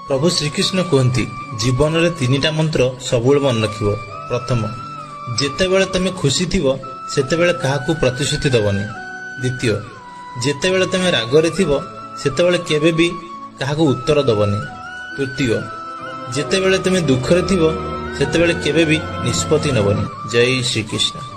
प्रभु श्रीकृष्ण कहती जीवन में 3टा मंत्र सबुले मन रख। प्रथम, जेतेबेले तमे खुशी थिबो सेतेबेले काहाकू प्रतिश्रुति दबनी। द्वितीय, जेतेबेले तमे रागरे थिबो सेतेबेले केबे भी काहाकू उत्तर दबनी। तृतीय, जेतेबेले तमे दुखरे थिबो सेतेबेले केबे भी निष्पत्ति नबनी। जय श्रीकृष्ण।